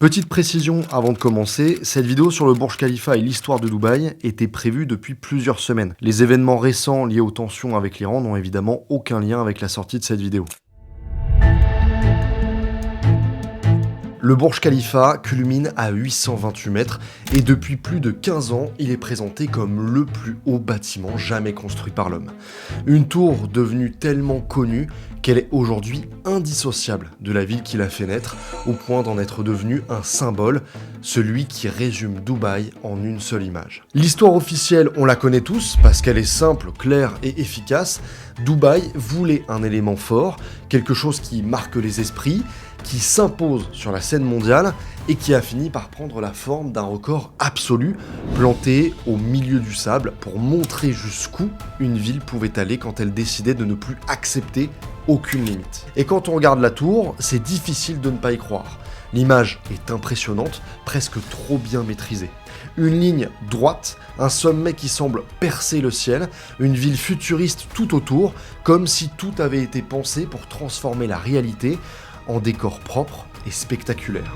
Petite précision avant de commencer, cette vidéo sur le Burj Khalifa et l'histoire de Dubaï était prévue depuis plusieurs semaines. Les événements récents liés aux tensions avec l'Iran n'ont évidemment aucun lien avec la sortie de cette vidéo. Le Burj Khalifa culmine à 828 mètres et depuis plus de 15 ans, il est présenté comme le plus haut bâtiment jamais construit par l'homme. Une tour devenue tellement connue qu'elle est aujourd'hui indissociable de la ville qui l'a fait naître, au point d'en être devenue un symbole, celui qui résume Dubaï en une seule image. L'histoire officielle, on la connaît tous parce qu'elle est simple, claire et efficace. Dubaï voulait un élément fort, quelque chose qui marque les esprits, qui s'impose sur la scène mondiale et qui a fini par prendre la forme d'un record absolu, planté au milieu du sable pour montrer jusqu'où une ville pouvait aller quand elle décidait de ne plus accepter aucune limite. Et quand on regarde la tour, c'est difficile de ne pas y croire. L'image est impressionnante, presque trop bien maîtrisée. Une ligne droite, un sommet qui semble percer le ciel, une ville futuriste tout autour, comme si tout avait été pensé pour transformer la réalité en décor propre et spectaculaire.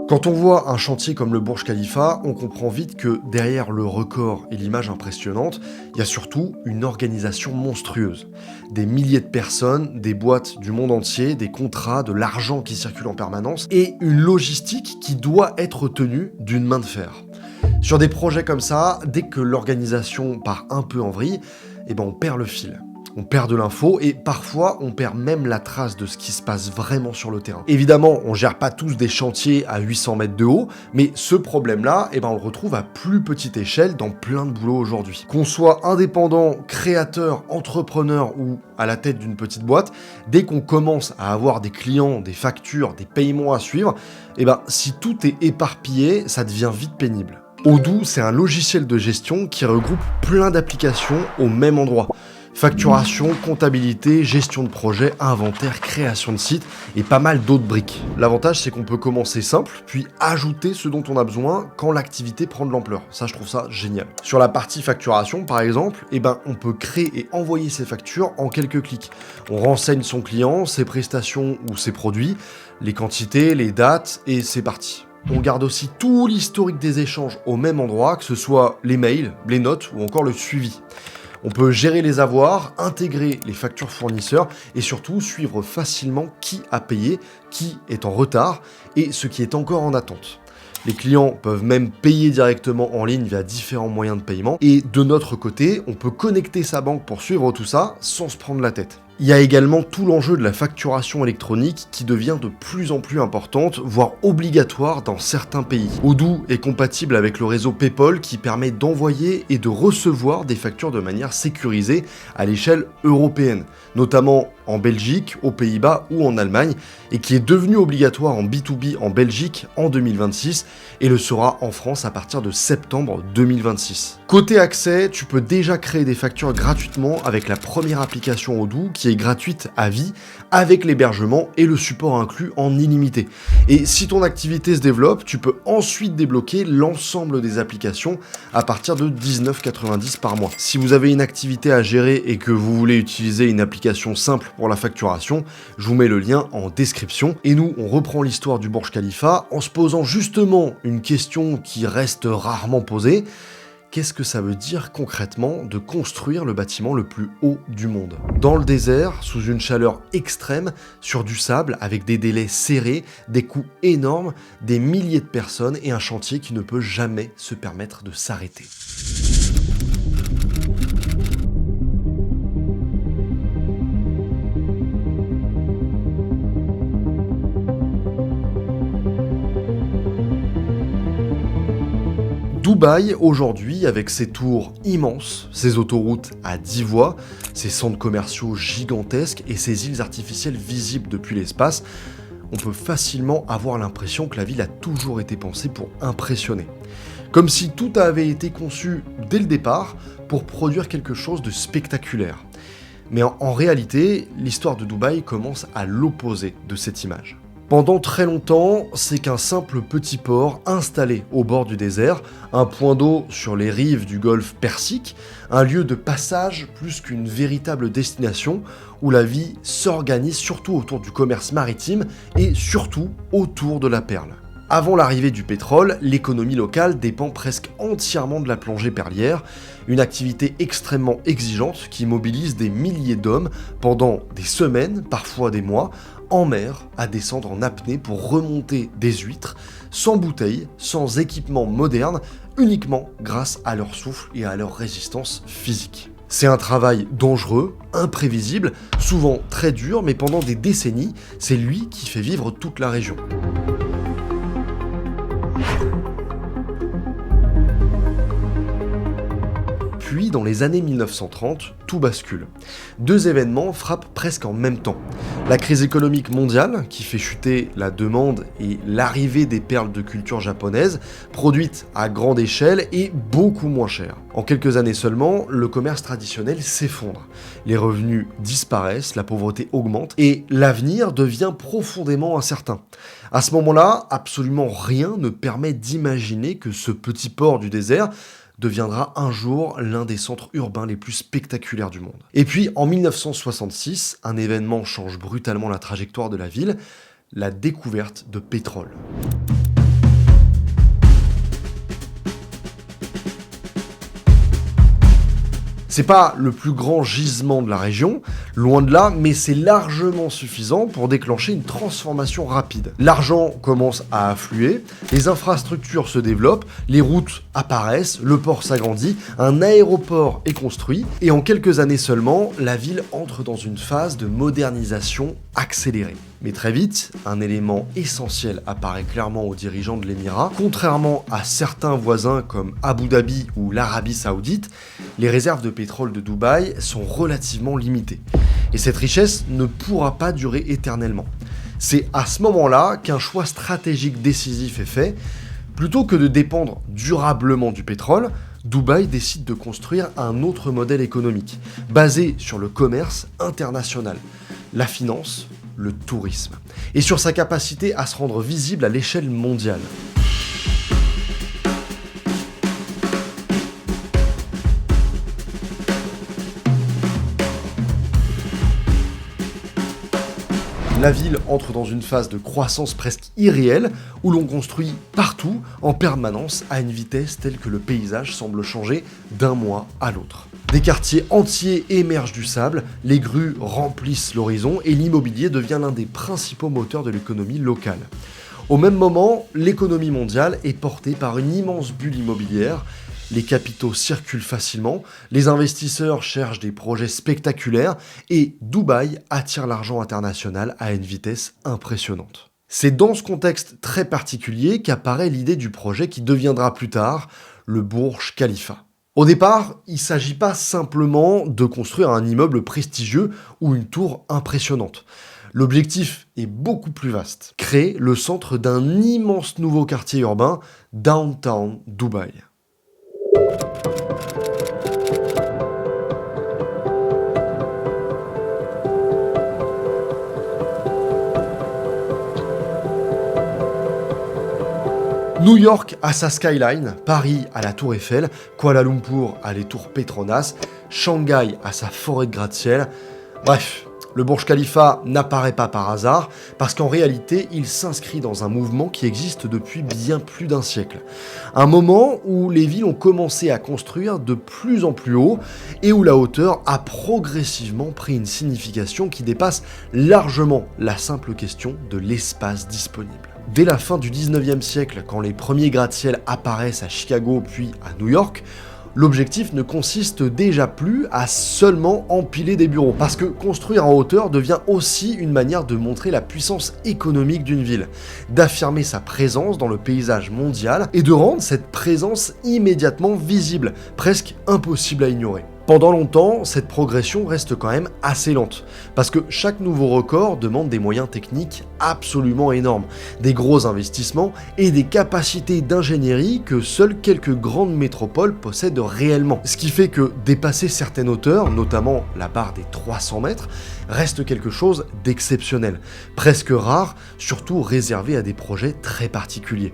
Quand on voit un chantier comme le Burj Khalifa, on comprend vite que derrière le record et l'image impressionnante, il y a surtout une organisation monstrueuse. Des milliers de personnes, des boîtes du monde entier, des contrats, de l'argent qui circule en permanence et une logistique qui doit être tenue d'une main de fer. Sur des projets comme ça, dès que l'organisation part un peu en vrille, on perd le fil. On perd de l'info et parfois on perd même la trace de ce qui se passe vraiment sur le terrain. Évidemment, on gère pas tous des chantiers à 800 mètres de haut, mais ce problème-là, on le retrouve à plus petite échelle dans plein de boulots aujourd'hui. Qu'on soit indépendant, créateur, entrepreneur ou à la tête d'une petite boîte, dès qu'on commence à avoir des clients, des factures, des paiements à suivre, si tout est éparpillé, ça devient vite pénible. Odoo, c'est un logiciel de gestion qui regroupe plein d'applications au même endroit. Facturation, comptabilité, gestion de projet, inventaire, création de site et pas mal d'autres briques. L'avantage, c'est qu'on peut commencer simple, puis ajouter ce dont on a besoin quand l'activité prend de l'ampleur. Ça, je trouve ça génial. Sur la partie facturation, par exemple, on peut créer et envoyer ses factures en quelques clics. On renseigne son client, ses prestations ou ses produits, les quantités, les dates et c'est parti. On garde aussi tout l'historique des échanges au même endroit, que ce soit les mails, les notes ou encore le suivi. On peut gérer les avoirs, intégrer les factures fournisseurs et surtout suivre facilement qui a payé, qui est en retard et ce qui est encore en attente. Les clients peuvent même payer directement en ligne via différents moyens de paiement et de notre côté, on peut connecter sa banque pour suivre tout ça sans se prendre la tête. Il y a également tout l'enjeu de la facturation électronique qui devient de plus en plus importante, voire obligatoire dans certains pays. Odoo est compatible avec le réseau PayPal qui permet d'envoyer et de recevoir des factures de manière sécurisée à l'échelle européenne, notamment en Belgique, aux Pays-Bas ou en Allemagne, et qui est devenu obligatoire en B2B en Belgique en 2026 et le sera en France à partir de septembre 2026. Côté accès, tu peux déjà créer des factures gratuitement avec la première application Odoo qui est gratuite à vie, avec l'hébergement et le support inclus en illimité. Et si ton activité se développe, tu peux ensuite débloquer l'ensemble des applications à partir de 19,90 par mois. Si vous avez une activité à gérer et que vous voulez utiliser une application simple pour la facturation, je vous mets le lien en description. Et nous, on reprend l'histoire du Burj Khalifa en se posant justement une question qui reste rarement posée. Qu'est-ce que ça veut dire concrètement de construire le bâtiment le plus haut du monde ? Dans le désert, sous une chaleur extrême, sur du sable, avec des délais serrés, des coûts énormes, des milliers de personnes et un chantier qui ne peut jamais se permettre de s'arrêter. Dubaï, aujourd'hui, avec ses tours immenses, ses autoroutes à 10 voies, ses centres commerciaux gigantesques et ses îles artificielles visibles depuis l'espace, on peut facilement avoir l'impression que la ville a toujours été pensée pour impressionner. Comme si tout avait été conçu dès le départ pour produire quelque chose de spectaculaire. Mais en réalité, l'histoire de Dubaï commence à l'opposé de cette image. Pendant très longtemps, c'est qu'un simple petit port installé au bord du désert, un point d'eau sur les rives du golfe Persique, un lieu de passage plus qu'une véritable destination où la vie s'organise surtout autour du commerce maritime et surtout autour de la perle. Avant l'arrivée du pétrole, l'économie locale dépend presque entièrement de la plongée perlière, une activité extrêmement exigeante qui mobilise des milliers d'hommes pendant des semaines, parfois des mois, en mer, à descendre en apnée pour remonter des huîtres, sans bouteilles, sans équipement moderne, uniquement grâce à leur souffle et à leur résistance physique. C'est un travail dangereux, imprévisible, souvent très dur, mais pendant des décennies, c'est lui qui fait vivre toute la région. Puis, dans les années 1930, tout bascule. Deux événements frappent presque en même temps. La crise économique mondiale, qui fait chuter la demande et l'arrivée des perles de culture japonaises, produites à grande échelle et beaucoup moins chères. En quelques années seulement, le commerce traditionnel s'effondre. Les revenus disparaissent, la pauvreté augmente et l'avenir devient profondément incertain. À ce moment-là, absolument rien ne permet d'imaginer que ce petit port du désert deviendra un jour l'un des centres urbains les plus spectaculaires du monde. Et puis, en 1966, un événement change brutalement la trajectoire de la ville, la découverte de pétrole. C'est pas le plus grand gisement de la région, loin de là, mais c'est largement suffisant pour déclencher une transformation rapide. L'argent commence à affluer, les infrastructures se développent, les routes apparaissent, le port s'agrandit, un aéroport est construit, et en quelques années seulement, la ville entre dans une phase de modernisation accélérée. Mais très vite, un élément essentiel apparaît clairement aux dirigeants de l'Émirat. Contrairement à certains voisins comme Abu Dhabi ou l'Arabie Saoudite, les réserves de pétrole de Dubaï sont relativement limitées. Et cette richesse ne pourra pas durer éternellement. C'est à ce moment-là qu'un choix stratégique décisif est fait. Plutôt que de dépendre durablement du pétrole, Dubaï décide de construire un autre modèle économique, basé sur le commerce international, la finance, le tourisme, et sur sa capacité à se rendre visible à l'échelle mondiale. La ville entre dans une phase de croissance presque irréelle où l'on construit partout, en permanence, à une vitesse telle que le paysage semble changer d'un mois à l'autre. Des quartiers entiers émergent du sable, les grues remplissent l'horizon et l'immobilier devient l'un des principaux moteurs de l'économie locale. Au même moment, l'économie mondiale est portée par une immense bulle immobilière. Les capitaux circulent facilement, les investisseurs cherchent des projets spectaculaires et Dubaï attire l'argent international à une vitesse impressionnante. C'est dans ce contexte très particulier qu'apparaît l'idée du projet qui deviendra plus tard le Burj Khalifa. Au départ, il ne s'agit pas simplement de construire un immeuble prestigieux ou une tour impressionnante. L'objectif est beaucoup plus vaste, créer le centre d'un immense nouveau quartier urbain, Downtown Dubaï. New York a sa skyline, Paris a la tour Eiffel, Kuala Lumpur a les tours Petronas, Shanghai a sa forêt de gratte-ciel. Bref, le Burj Khalifa n'apparaît pas par hasard, parce qu'en réalité, il s'inscrit dans un mouvement qui existe depuis bien plus d'un siècle. Un moment où les villes ont commencé à construire de plus en plus haut, et où la hauteur a progressivement pris une signification qui dépasse largement la simple question de l'espace disponible. Dès la fin du 19e siècle, quand les premiers gratte-ciel apparaissent à Chicago puis à New York, l'objectif ne consiste déjà plus à seulement empiler des bureaux, parce que construire en hauteur devient aussi une manière de montrer la puissance économique d'une ville, d'affirmer sa présence dans le paysage mondial et de rendre cette présence immédiatement visible, presque impossible à ignorer. Pendant longtemps, cette progression reste quand même assez lente, parce que chaque nouveau record demande des moyens techniques absolument énormes, des gros investissements et des capacités d'ingénierie que seules quelques grandes métropoles possèdent réellement. Ce qui fait que dépasser certaines hauteurs, notamment la barre des 300 mètres, reste quelque chose d'exceptionnel, presque rare, surtout réservé à des projets très particuliers.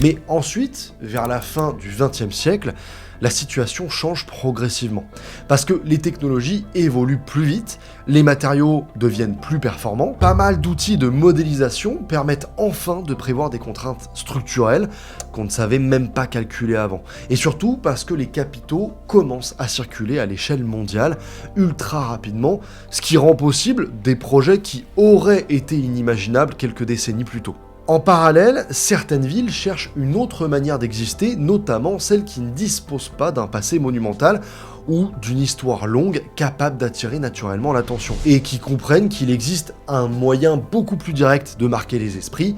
Mais ensuite, vers la fin du XXe siècle, la situation change progressivement. Parce que les technologies évoluent plus vite, les matériaux deviennent plus performants, pas mal d'outils de modélisation permettent enfin de prévoir des contraintes structurelles qu'on ne savait même pas calculer avant. Et surtout parce que les capitaux commencent à circuler à l'échelle mondiale ultra rapidement, ce qui rend possible des projets qui auraient été inimaginables quelques décennies plus tôt. En parallèle, certaines villes cherchent une autre manière d'exister, notamment celles qui ne disposent pas d'un passé monumental ou d'une histoire longue capable d'attirer naturellement l'attention, et qui comprennent qu'il existe un moyen beaucoup plus direct de marquer les esprits,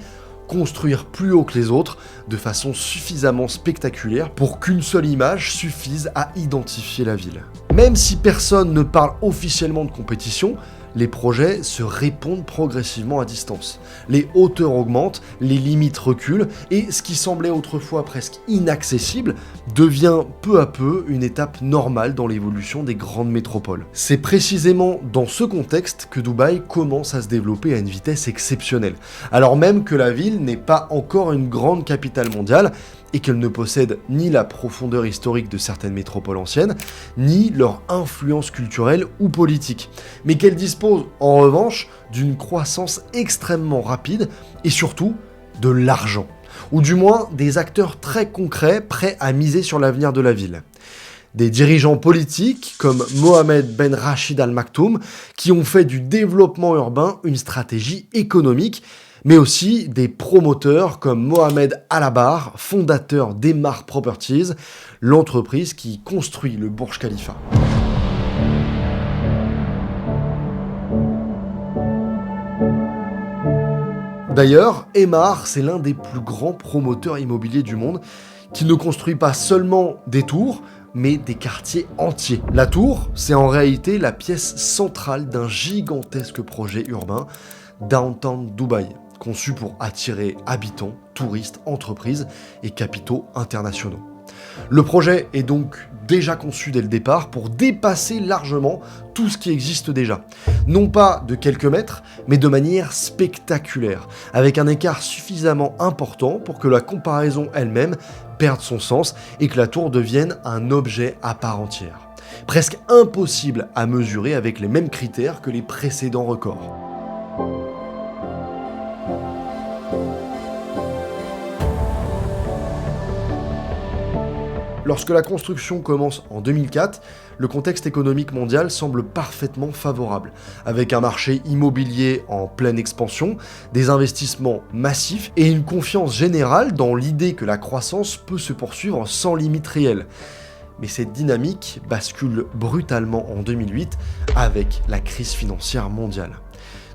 construire plus haut que les autres, de façon suffisamment spectaculaire pour qu'une seule image suffise à identifier la ville. Même si personne ne parle officiellement de compétition, les projets se répondent progressivement à distance. Les hauteurs augmentent, les limites reculent, et ce qui semblait autrefois presque inaccessible devient peu à peu une étape normale dans l'évolution des grandes métropoles. C'est précisément dans ce contexte que Dubaï commence à se développer à une vitesse exceptionnelle, alors même que la ville n'est pas encore une grande capitale mondiale, et qu'elle ne possède ni la profondeur historique de certaines métropoles anciennes, ni leur influence culturelle ou politique, mais qu'elle dispose en revanche d'une croissance extrêmement rapide et surtout de l'argent, ou du moins des acteurs très concrets prêts à miser sur l'avenir de la ville. Des dirigeants politiques comme Mohamed Ben Rachid Al Maktoum qui ont fait du développement urbain une stratégie économique, mais aussi des promoteurs comme Mohamed Al-Abar, fondateur d'Emar Properties, l'entreprise qui construit le Burj Khalifa. D'ailleurs, Emar, c'est l'un des plus grands promoteurs immobiliers du monde, qui ne construit pas seulement des tours, mais des quartiers entiers. La tour, c'est en réalité la pièce centrale d'un gigantesque projet urbain, Downtown Dubaï, conçu pour attirer habitants, touristes, entreprises et capitaux internationaux. Le projet est donc déjà conçu dès le départ pour dépasser largement tout ce qui existe déjà. Non pas de quelques mètres, mais de manière spectaculaire, avec un écart suffisamment important pour que la comparaison elle-même perde son sens et que la tour devienne un objet à part entière. Presque impossible à mesurer avec les mêmes critères que les précédents records. Lorsque la construction commence en 2004, le contexte économique mondial semble parfaitement favorable, avec un marché immobilier en pleine expansion, des investissements massifs et une confiance générale dans l'idée que la croissance peut se poursuivre sans limite réelle. Mais cette dynamique bascule brutalement en 2008 avec la crise financière mondiale.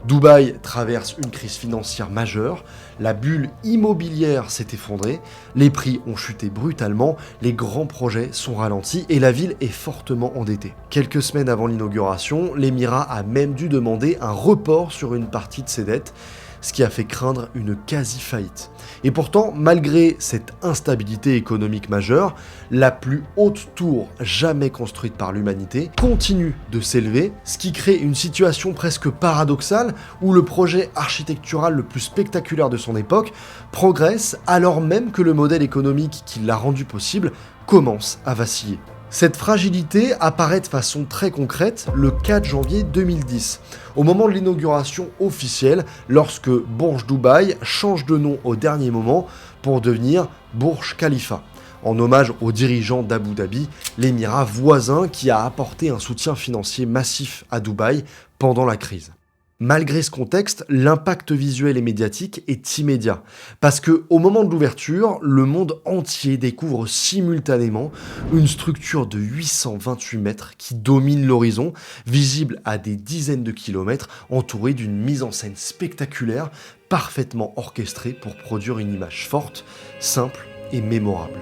Dubaï traverse une crise financière majeure, la bulle immobilière s'est effondrée, les prix ont chuté brutalement, les grands projets sont ralentis et la ville est fortement endettée. Quelques semaines avant l'inauguration, l'Émirat a même dû demander un report sur une partie de ses dettes, ce qui a fait craindre une quasi-faillite. Et pourtant, malgré cette instabilité économique majeure, la plus haute tour jamais construite par l'humanité continue de s'élever, ce qui crée une situation presque paradoxale où le projet architectural le plus spectaculaire de son époque progresse alors même que le modèle économique qui l'a rendu possible commence à vaciller. Cette fragilité apparaît de façon très concrète le 4 janvier 2010, au moment de l'inauguration officielle, lorsque Burj Dubaï change de nom au dernier moment pour devenir Burj Khalifa, en hommage aux dirigeants d'Abu Dhabi, l'émirat voisin qui a apporté un soutien financier massif à Dubaï pendant la crise. Malgré ce contexte, l'impact visuel et médiatique est immédiat, parce que au moment de l'ouverture, le monde entier découvre simultanément une structure de 828 mètres qui domine l'horizon, visible à des dizaines de kilomètres, entourée d'une mise en scène spectaculaire, parfaitement orchestrée pour produire une image forte, simple et mémorable.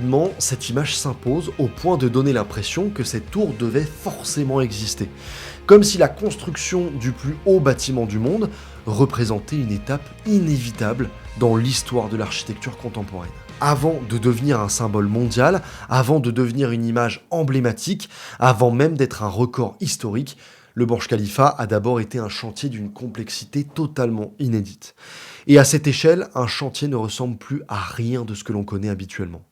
rapidement, cette image s'impose au point de donner l'impression que cette tour devait forcément exister. Comme si la construction du plus haut bâtiment du monde représentait une étape inévitable dans l'histoire de l'architecture contemporaine. Avant de devenir un symbole mondial, avant de devenir une image emblématique, avant même d'être un record historique, le Burj Khalifa a d'abord été un chantier d'une complexité totalement inédite. Et à cette échelle, un chantier ne ressemble plus à rien de ce que l'on connaît habituellement.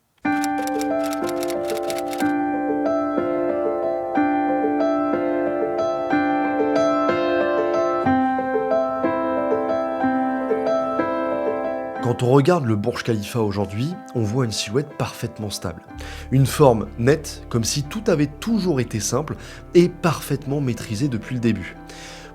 Quand on regarde le Burj Khalifa aujourd'hui, on voit une silhouette parfaitement stable. Une forme nette, comme si tout avait toujours été simple et parfaitement maîtrisé depuis le début.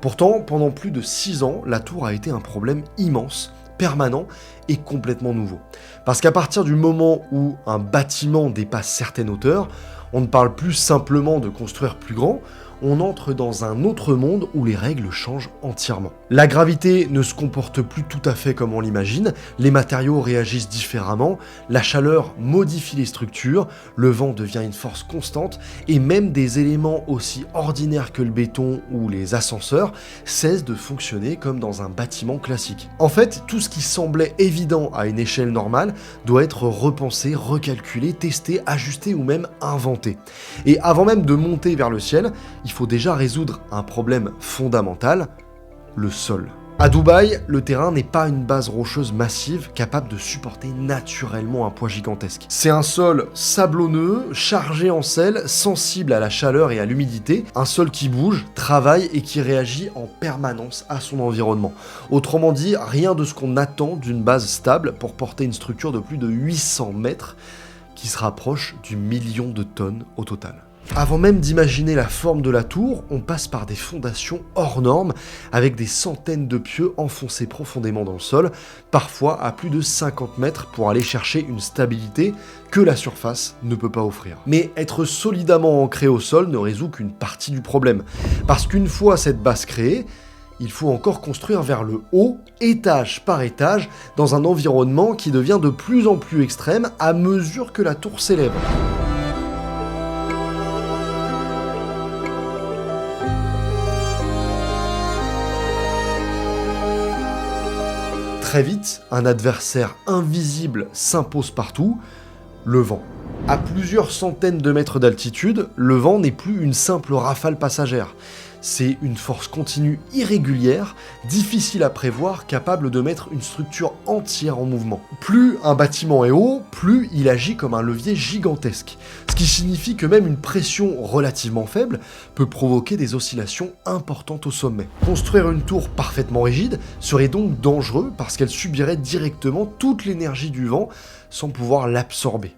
Pourtant, pendant plus de 6 ans, la tour a été un problème immense, permanent et complètement nouveau. Parce qu'à partir du moment où un bâtiment dépasse certaines hauteurs, on ne parle plus simplement de construire plus grand, on entre dans un autre monde où les règles changent entièrement. La gravité ne se comporte plus tout à fait comme on l'imagine, les matériaux réagissent différemment, la chaleur modifie les structures, le vent devient une force constante, et même des éléments aussi ordinaires que le béton ou les ascenseurs cessent de fonctionner comme dans un bâtiment classique. En fait, tout ce qui semblait évident à une échelle normale doit être repensé, recalculé, testé, ajusté ou même inventé. Et avant même de monter vers le ciel, il faut déjà résoudre un problème fondamental, le sol. À Dubaï, le terrain n'est pas une base rocheuse massive capable de supporter naturellement un poids gigantesque. C'est un sol sablonneux, chargé en sel, sensible à la chaleur et à l'humidité, un sol qui bouge, travaille et qui réagit en permanence à son environnement. Autrement dit, rien de ce qu'on attend d'une base stable pour porter une structure de plus de 800 mètres qui se rapproche du million de tonnes au total. Avant même d'imaginer la forme de la tour, on passe par des fondations hors normes, avec des centaines de pieux enfoncés profondément dans le sol, parfois à plus de 50 mètres pour aller chercher une stabilité que la surface ne peut pas offrir. Mais être solidement ancré au sol ne résout qu'une partie du problème, parce qu'une fois cette base créée, il faut encore construire vers le haut, étage par étage, dans un environnement qui devient de plus en plus extrême à mesure que la tour s'élève. Très vite, un adversaire invisible s'impose partout, le vent. À plusieurs centaines de mètres d'altitude, le vent n'est plus une simple rafale passagère. C'est une force continue irrégulière, difficile à prévoir, capable de mettre une structure entière en mouvement. Plus un bâtiment est haut, plus il agit comme un levier gigantesque. Ce qui signifie que même une pression relativement faible peut provoquer des oscillations importantes au sommet. Construire une tour parfaitement rigide serait donc dangereux parce qu'elle subirait directement toute l'énergie du vent sans pouvoir l'absorber.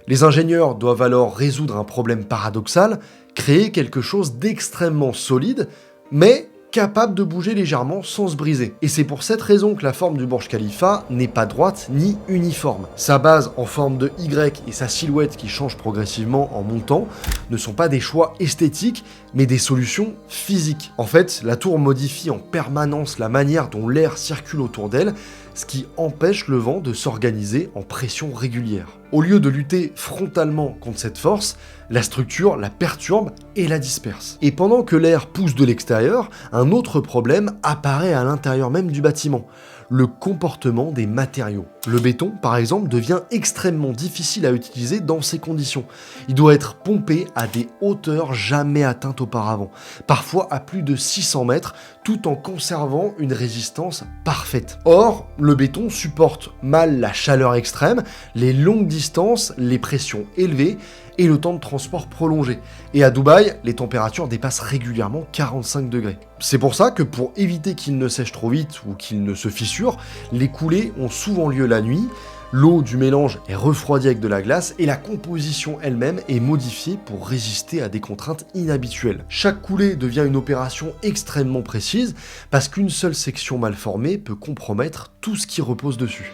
Les ingénieurs doivent alors résoudre un problème paradoxal, créer quelque chose d'extrêmement solide, mais capable de bouger légèrement sans se briser. Et c'est pour cette raison que la forme du Burj Khalifa n'est pas droite ni uniforme. Sa base en forme de Y et sa silhouette qui change progressivement en montant ne sont pas des choix esthétiques, mais des solutions physiques. En fait, la tour modifie en permanence la manière dont l'air circule autour d'elle, ce qui empêche le vent de s'organiser en pression régulière. Au lieu de lutter frontalement contre cette force, la structure la perturbe et la disperse. Et pendant que l'air pousse de l'extérieur, un autre problème apparaît à l'intérieur même du bâtiment, le comportement des matériaux. Le béton, par exemple, devient extrêmement difficile à utiliser dans ces conditions. Il doit être pompé à des hauteurs jamais atteintes auparavant, parfois à plus de 600 mètres, tout en conservant une résistance parfaite. Or, le béton supporte mal la chaleur extrême, les longues distances, les pressions élevées et le temps de transport prolongé. Et à Dubaï, les températures dépassent régulièrement 45 degrés. C'est pour ça que pour éviter qu'il ne sèche trop vite ou qu'il ne se fissure, les coulées ont souvent lieu la nuit, l'eau du mélange est refroidie avec de la glace et la composition elle-même est modifiée pour résister à des contraintes inhabituelles. Chaque coulée devient une opération extrêmement précise parce qu'une seule section mal formée peut compromettre tout ce qui repose dessus.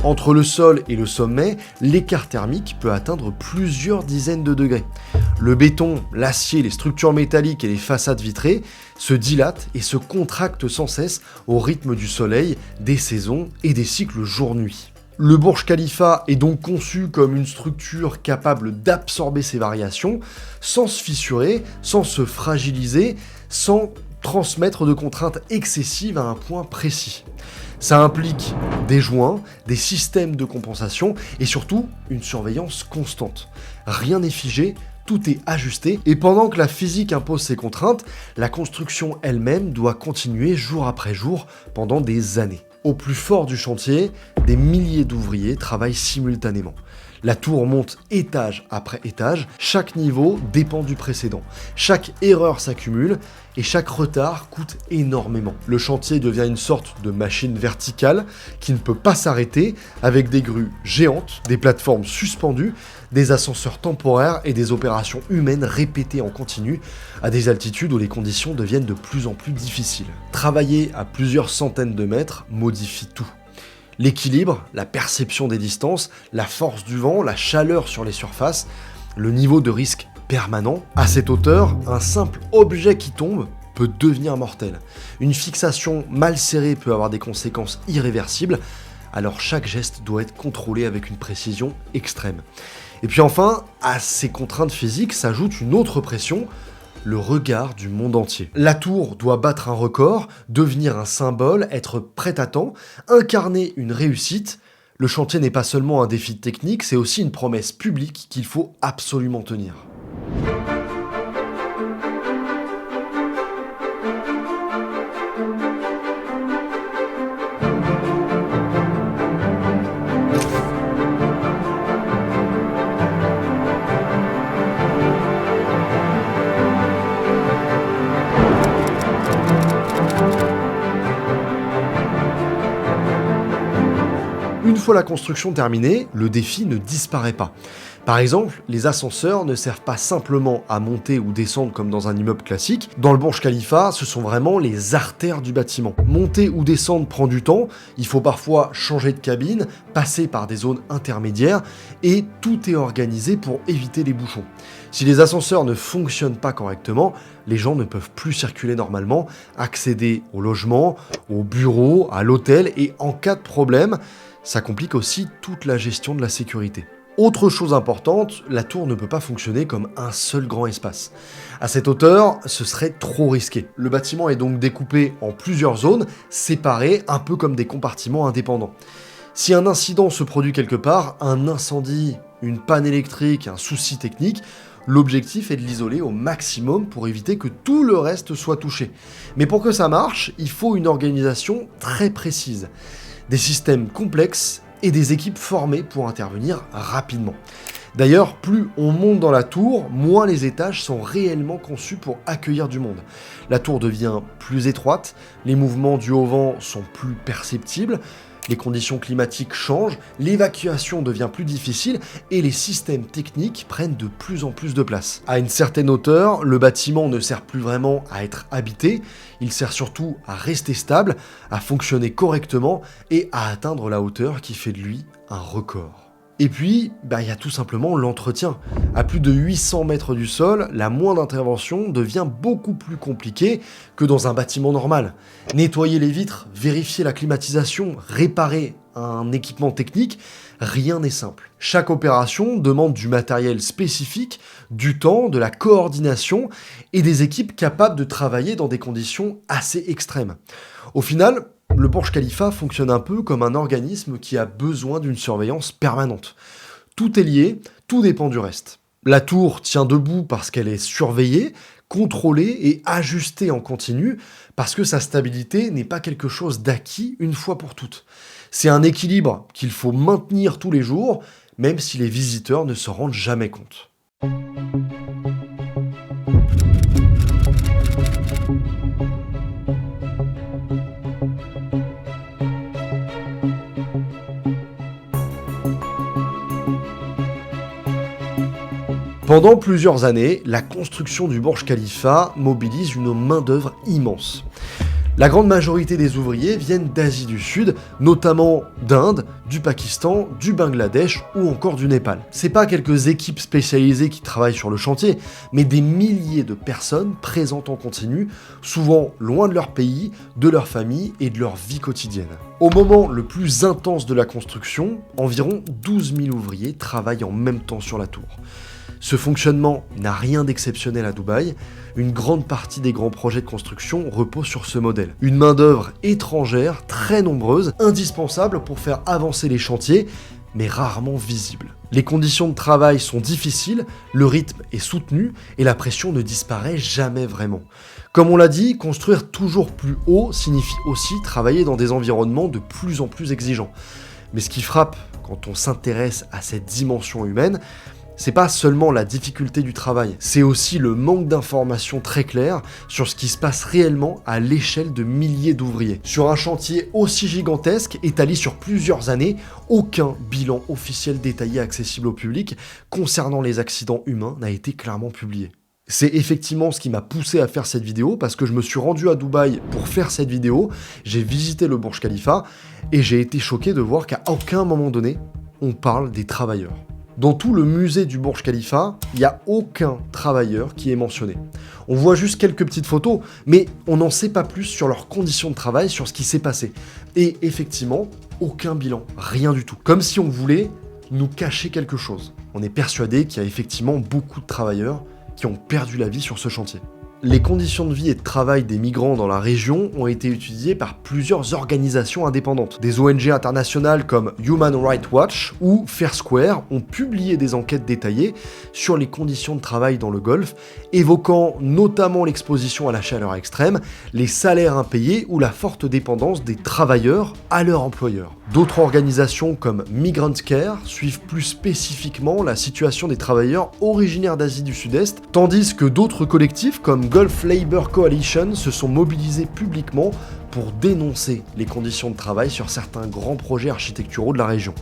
Entre le sol et le sommet, l'écart thermique peut atteindre plusieurs dizaines de degrés. Le béton, l'acier, les structures métalliques et les façades vitrées se dilatent et se contractent sans cesse au rythme du soleil, des saisons et des cycles jour-nuit. Le Burj Khalifa est donc conçu comme une structure capable d'absorber ces variations sans se fissurer, sans se fragiliser, sans transmettre de contraintes excessives à un point précis. Ça implique des joints, des systèmes de compensation et surtout une surveillance constante. Rien n'est figé, tout est ajusté, et pendant que la physique impose ses contraintes, la construction elle-même doit continuer jour après jour pendant des années. Au plus fort du chantier, des milliers d'ouvriers travaillent simultanément. La tour monte étage après étage, chaque niveau dépend du précédent. Chaque erreur s'accumule et chaque retard coûte énormément. Le chantier devient une sorte de machine verticale qui ne peut pas s'arrêter, avec des grues géantes, des plateformes suspendues, des ascenseurs temporaires et des opérations humaines répétées en continu à des altitudes où les conditions deviennent de plus en plus difficiles. Travailler à plusieurs centaines de mètres modifie tout. L'équilibre, la perception des distances, la force du vent, la chaleur sur les surfaces, le niveau de risque permanent. À cette hauteur, un simple objet qui tombe peut devenir mortel. Une fixation mal serrée peut avoir des conséquences irréversibles, alors chaque geste doit être contrôlé avec une précision extrême. Et puis enfin, à ces contraintes physiques s'ajoute une autre pression, le regard du monde entier. La tour doit battre un record, devenir un symbole, être prête à temps, incarner une réussite. Le chantier n'est pas seulement un défi technique, c'est aussi une promesse publique qu'il faut absolument tenir. Une fois la construction terminée, le défi ne disparaît pas. Par exemple, les ascenseurs ne servent pas simplement à monter ou descendre comme dans un immeuble classique. Dans le Burj Khalifa, ce sont vraiment les artères du bâtiment. Monter ou descendre prend du temps, il faut parfois changer de cabine, passer par des zones intermédiaires, et tout est organisé pour éviter les bouchons. Si les ascenseurs ne fonctionnent pas correctement, les gens ne peuvent plus circuler normalement, accéder au logement, au bureau, à l'hôtel, et en cas de problème, ça complique aussi toute la gestion de la sécurité. Autre chose importante, la tour ne peut pas fonctionner comme un seul grand espace. À cette hauteur, ce serait trop risqué. Le bâtiment est donc découpé en plusieurs zones, séparées, un peu comme des compartiments indépendants. Si un incident se produit quelque part, un incendie, une panne électrique, un souci technique, l'objectif est de l'isoler au maximum pour éviter que tout le reste soit touché. Mais pour que ça marche, il faut une organisation très précise. Des systèmes complexes et des équipes formées pour intervenir rapidement. D'ailleurs, plus on monte dans la tour, moins les étages sont réellement conçus pour accueillir du monde. La tour devient plus étroite, les mouvements du haut vent sont plus perceptibles, les conditions climatiques changent, l'évacuation devient plus difficile et les systèmes techniques prennent de plus en plus de place. À une certaine hauteur, le bâtiment ne sert plus vraiment à être habité, il sert surtout à rester stable, à fonctionner correctement et à atteindre la hauteur qui fait de lui un record. Et puis, il y a tout simplement l'entretien. À plus de 800 mètres du sol, la moindre intervention devient beaucoup plus compliquée que dans un bâtiment normal. Nettoyer les vitres, vérifier la climatisation, réparer un équipement technique, rien n'est simple. Chaque opération demande du matériel spécifique, du temps, de la coordination et des équipes capables de travailler dans des conditions assez extrêmes. Au final, le Burj Khalifa fonctionne un peu comme un organisme qui a besoin d'une surveillance permanente. Tout est lié, tout dépend du reste. La tour tient debout parce qu'elle est surveillée, contrôlée et ajustée en continu, parce que sa stabilité n'est pas quelque chose d'acquis une fois pour toutes. C'est un équilibre qu'il faut maintenir tous les jours, même si les visiteurs ne s'en rendent jamais compte. Pendant plusieurs années, la construction du Burj Khalifa mobilise une main-d'œuvre immense. La grande majorité des ouvriers viennent d'Asie du Sud, notamment d'Inde, du Pakistan, du Bangladesh ou encore du Népal. C'est pas quelques équipes spécialisées qui travaillent sur le chantier, mais des milliers de personnes présentes en continu, souvent loin de leur pays, de leur famille et de leur vie quotidienne. Au moment le plus intense de la construction, environ 12 000 ouvriers travaillent en même temps sur la tour. Ce fonctionnement n'a rien d'exceptionnel à Dubaï. Une grande partie des grands projets de construction reposent sur ce modèle. Une main-d'œuvre étrangère très nombreuse, indispensable pour faire avancer les chantiers, mais rarement visible. Les conditions de travail sont difficiles, le rythme est soutenu et la pression ne disparaît jamais vraiment. Comme on l'a dit, construire toujours plus haut signifie aussi travailler dans des environnements de plus en plus exigeants. Mais ce qui frappe quand on s'intéresse à cette dimension humaine, c'est pas seulement la difficulté du travail, c'est aussi le manque d'informations très claires sur ce qui se passe réellement à l'échelle de milliers d'ouvriers. Sur un chantier aussi gigantesque, étalé sur plusieurs années, aucun bilan officiel détaillé accessible au public concernant les accidents humains n'a été clairement publié. C'est effectivement ce qui m'a poussé à faire cette vidéo, parce que je me suis rendu à Dubaï pour faire cette vidéo, j'ai visité le Burj Khalifa, et j'ai été choqué de voir qu'à aucun moment donné, on parle des travailleurs. Dans tout le musée du Burj Khalifa, il n'y a aucun travailleur qui est mentionné. On voit juste quelques petites photos, mais on n'en sait pas plus sur leurs conditions de travail, sur ce qui s'est passé. Et effectivement, aucun bilan, rien du tout. Comme si on voulait nous cacher quelque chose. On est persuadé qu'il y a effectivement beaucoup de travailleurs qui ont perdu la vie sur ce chantier. Les conditions de vie et de travail des migrants dans la région ont été étudiées par plusieurs organisations indépendantes. Des ONG internationales comme Human Rights Watch ou Fair Square ont publié des enquêtes détaillées sur les conditions de travail dans le Golfe, évoquant notamment l'exposition à la chaleur extrême, les salaires impayés ou la forte dépendance des travailleurs à leur employeur. D'autres organisations comme Migrant Care suivent plus spécifiquement la situation des travailleurs originaires d'Asie du Sud-Est, tandis que d'autres collectifs comme Gulf Labor Coalition se sont mobilisés publiquement pour dénoncer les conditions de travail sur certains grands projets architecturaux de la région.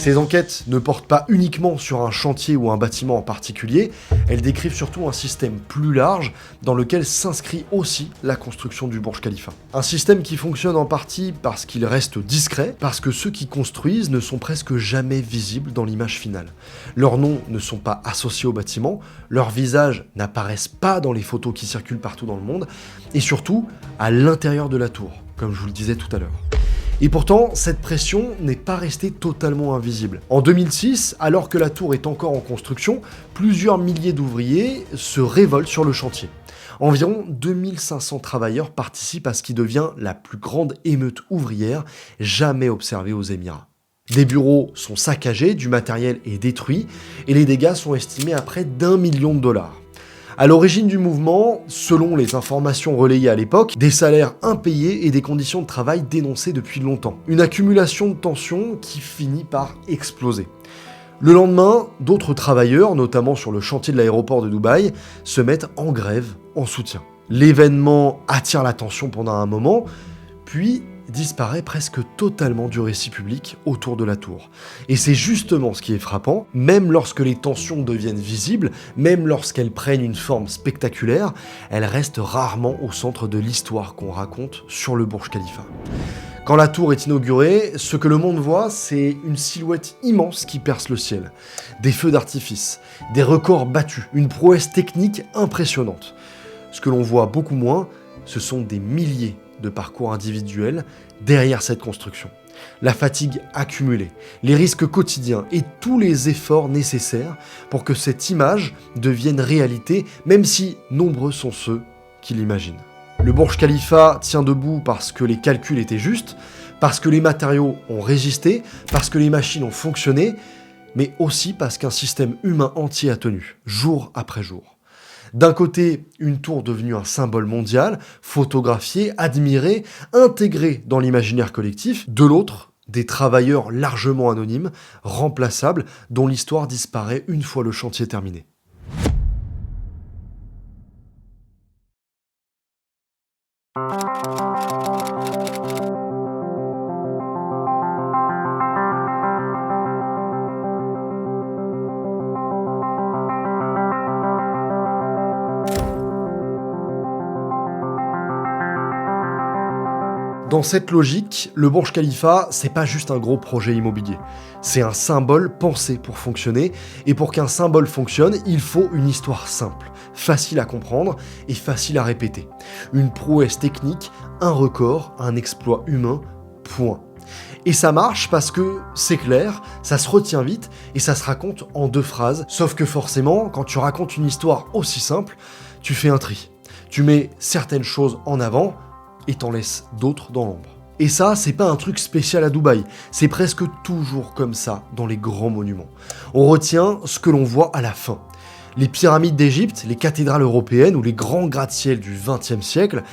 Ces enquêtes ne portent pas uniquement sur un chantier ou un bâtiment en particulier, elles décrivent surtout un système plus large dans lequel s'inscrit aussi la construction du Burj Khalifa. Un système qui fonctionne en partie parce qu'il reste discret, parce que ceux qui construisent ne sont presque jamais visibles dans l'image finale. Leurs noms ne sont pas associés au bâtiment, leurs visages n'apparaissent pas dans les photos qui circulent partout dans le monde, et surtout à l'intérieur de la tour, comme je vous le disais tout à l'heure. Et pourtant, cette pression n'est pas restée totalement invisible. En 2006, alors que la tour est encore en construction, plusieurs milliers d'ouvriers se révoltent sur le chantier. Environ 2500 travailleurs participent à ce qui devient la plus grande émeute ouvrière jamais observée aux Émirats. Des bureaux sont saccagés, du matériel est détruit, et les dégâts sont estimés à près d'1 million de dollars. À l'origine du mouvement, selon les informations relayées à l'époque, des salaires impayés et des conditions de travail dénoncées depuis longtemps. Une accumulation de tensions qui finit par exploser. Le lendemain, d'autres travailleurs, notamment sur le chantier de l'aéroport de Dubaï, se mettent en grève en soutien. L'événement attire l'attention pendant un moment, puis disparaît presque totalement du récit public autour de la tour. Et c'est justement ce qui est frappant, même lorsque les tensions deviennent visibles, même lorsqu'elles prennent une forme spectaculaire, elles restent rarement au centre de l'histoire qu'on raconte sur le Burj Khalifa. Quand la tour est inaugurée, ce que le monde voit, c'est une silhouette immense qui perce le ciel. Des feux d'artifice, des records battus, une prouesse technique impressionnante. Ce que l'on voit beaucoup moins, ce sont des milliers de parcours individuels derrière cette construction. La fatigue accumulée, les risques quotidiens et tous les efforts nécessaires pour que cette image devienne réalité, même si nombreux sont ceux qui l'imaginent. Le Burj Khalifa tient debout parce que les calculs étaient justes, parce que les matériaux ont résisté, parce que les machines ont fonctionné, mais aussi parce qu'un système humain entier a tenu, jour après jour. D'un côté, une tour devenue un symbole mondial, photographiée, admirée, intégrée dans l'imaginaire collectif. De l'autre, des travailleurs largement anonymes, remplaçables, dont l'histoire disparaît une fois le chantier terminé. Dans cette logique, le Burj Khalifa, c'est pas juste un gros projet immobilier. C'est un symbole pensé pour fonctionner, et pour qu'un symbole fonctionne, il faut une histoire simple, facile à comprendre et facile à répéter. Une prouesse technique, un record, un exploit humain, point. Et ça marche parce que c'est clair, ça se retient vite et ça se raconte en 2 phrases, sauf que forcément, quand tu racontes une histoire aussi simple, tu fais un tri. Tu mets certaines choses en avant et t'en laisses d'autres dans l'ombre. Et ça, c'est pas un truc spécial à Dubaï, c'est presque toujours comme ça dans les grands monuments. On retient ce que l'on voit à la fin. Les pyramides d'Égypte, les cathédrales européennes ou les grands gratte-ciel du XXe siècle,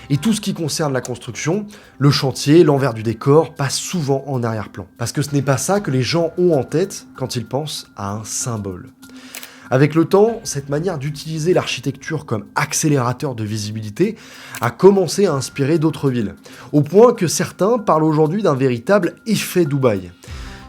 et tout ce qui concerne la construction, le chantier, l'envers du décor, passe souvent en arrière-plan. Parce que ce n'est pas ça que les gens ont en tête quand ils pensent à un symbole. Avec le temps, cette manière d'utiliser l'architecture comme accélérateur de visibilité a commencé à inspirer d'autres villes, au point que certains parlent aujourd'hui d'un véritable effet Dubaï.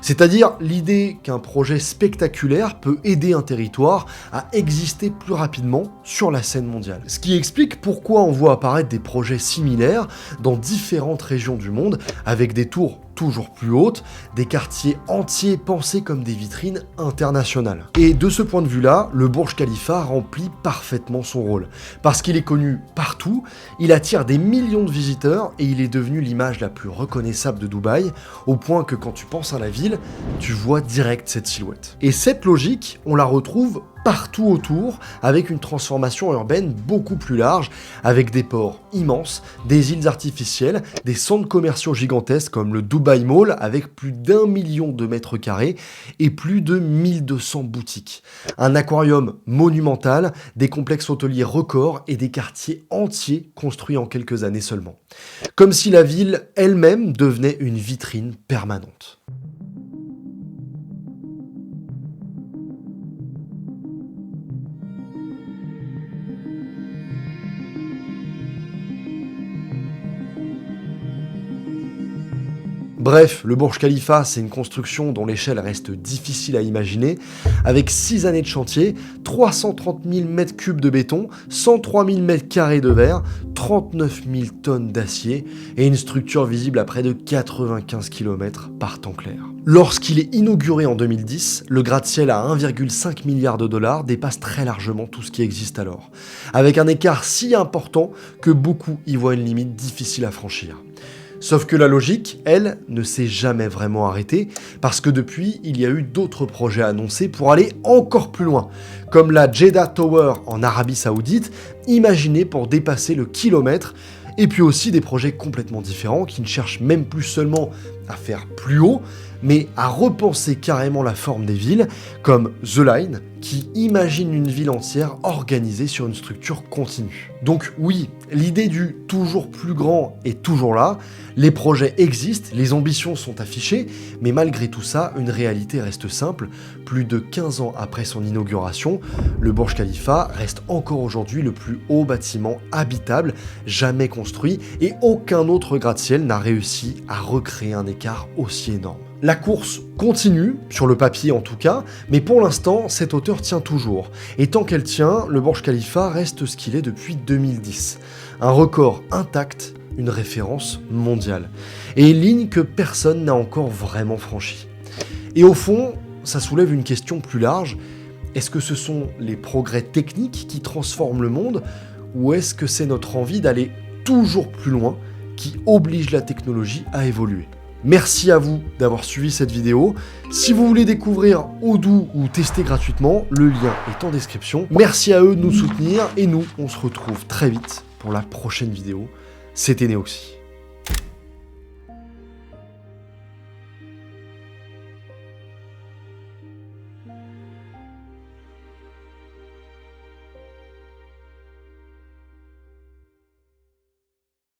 C'est-à-dire l'idée qu'un projet spectaculaire peut aider un territoire à exister plus rapidement sur la scène mondiale. Ce qui explique pourquoi on voit apparaître des projets similaires dans différentes régions du monde, avec des tours toujours plus hautes, des quartiers entiers pensés comme des vitrines internationales. Et de ce point de vue-là, le Burj Khalifa remplit parfaitement son rôle. Parce qu'il est connu partout, il attire des millions de visiteurs et il est devenu l'image la plus reconnaissable de Dubaï, au point que quand tu penses à la ville, tu vois direct cette silhouette. Et cette logique, on la retrouve partout autour, avec une transformation urbaine beaucoup plus large, avec des ports immenses, des îles artificielles, des centres commerciaux gigantesques comme le Dubai Mall avec plus d'1 million de mètres carrés et plus de 1200 boutiques. Un aquarium monumental, des complexes hôteliers records et des quartiers entiers construits en quelques années seulement. Comme si la ville elle-même devenait une vitrine permanente. Bref, le Burj Khalifa, c'est une construction dont l'échelle reste difficile à imaginer, avec 6 années de chantier, 330 000 m3 de béton, 103 000 m2 de verre, 39 000 tonnes d'acier et une structure visible à près de 95 km par temps clair. Lorsqu'il est inauguré en 2010, le gratte-ciel à 1,5 milliard de dollars dépasse très largement tout ce qui existe alors, avec un écart si important que beaucoup y voient une limite difficile à franchir. Sauf que la logique, elle, ne s'est jamais vraiment arrêtée, parce que depuis, il y a eu d'autres projets annoncés pour aller encore plus loin, comme la Jeddah Tower en Arabie Saoudite, imaginée pour dépasser le kilomètre, et puis aussi des projets complètement différents qui ne cherchent même plus seulement à faire plus haut, mais à repenser carrément la forme des villes, comme The Line, qui imagine une ville entière organisée sur une structure continue. Donc oui, l'idée du toujours plus grand est toujours là, les projets existent, les ambitions sont affichées, mais malgré tout ça, une réalité reste simple. Plus de 15 ans après son inauguration, le Burj Khalifa reste encore aujourd'hui le plus haut bâtiment habitable jamais construit et aucun autre gratte-ciel n'a réussi à recréer un écart aussi énorme. La course continue, sur le papier en tout cas, mais pour l'instant, cette hauteur tient toujours. Et tant qu'elle tient, le Burj Khalifa reste ce qu'il est depuis 2010. Un record intact, une référence mondiale. Et une ligne que personne n'a encore vraiment franchie. Et au fond, ça soulève une question plus large. Est-ce que ce sont les progrès techniques qui transforment le monde, ou est-ce que c'est notre envie d'aller toujours plus loin qui oblige la technologie à évoluer ? Merci à vous d'avoir suivi cette vidéo. Si vous voulez découvrir Odoo ou tester gratuitement, le lien est en description. Merci à eux de nous soutenir et nous, on se retrouve très vite pour la prochaine vidéo. C'était Neoxy.